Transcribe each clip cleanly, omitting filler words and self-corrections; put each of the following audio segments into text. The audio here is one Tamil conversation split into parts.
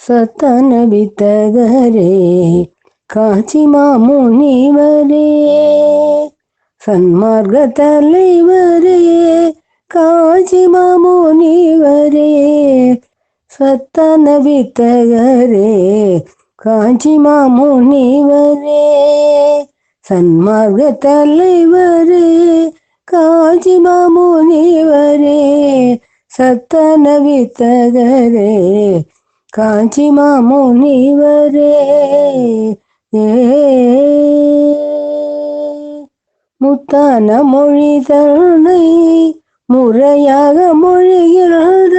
சத்தன வித்தகரே காஞ்சி மாமுனிவரே சன்மார்க்க தலைவரே காஞ்சி மாமுனிவரே சத்தன வித்தகரே காஞ்சி மாமுனிவரே சன்மார்க்க தலைவரே காஞ்சி மாமுனிவரே சத்தன வித்தகரே காஞ்சி மாமுனிவரே முத்தான மொழி தன்னை முறையாக மொழிகிறார்.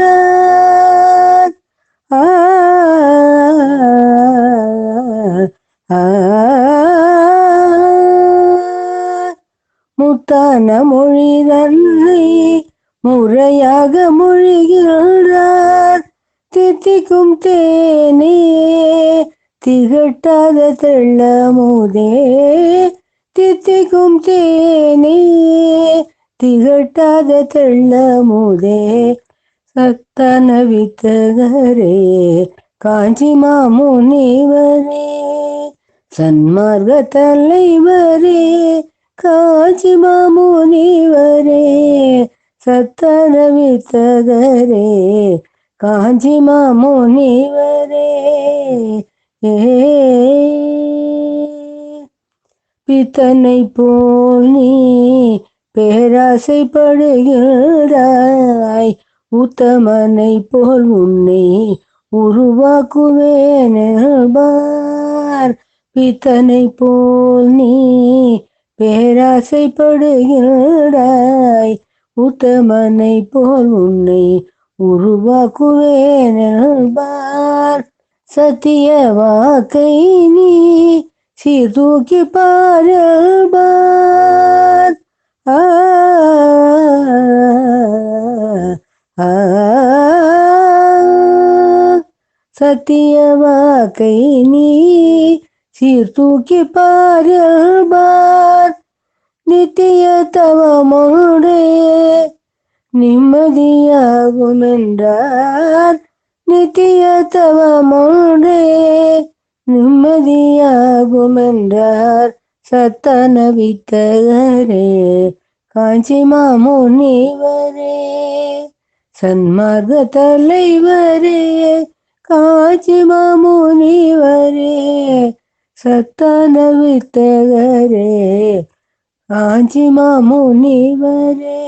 முத்தான மொழி தன்னை முறையாக மொழிகிறார். தித்திக்கும் தேனே திகட்டாத தெள்ளமுதே தித்திக்கும் தேனே திகட்டாத தெள்ளமுதே சத்தன வித்தகரே காஞ்சி மாமுனிவரே சன்மார்க்க தலைவரே காஞ்சி மாமுனிவரே சத்தன வித்தகரே காஞ்சி மாமுனிவரே பித்தனை போல் நீ பேராசைப்படுகிறாய். உத்தமனை போல் உன்னை உருவாக்குவேன். பித்தனை போல் நீ பேராசைப்படுகிறாய். உத்தமனை போல் உன்னை உருவாக்குவேன். சத்திய வாக்கை நீ சீர்தூக்கி பாருபார். சத்திய வாக்கை நீ சீர்தூக்கி பாருபார். நித்திய தவமோடே நிம்மதியாகும் என்றார். நித்திய தவமோடே நிம்மதியாகும் என்றார். சத்தன வித்தகரே காஞ்சி மாமுனிவரே சன்மார்க்க தலைவரே காஞ்சி மாமுனிவரே சத்தன வித்தகரே காஞ்சி மாமுனிவரே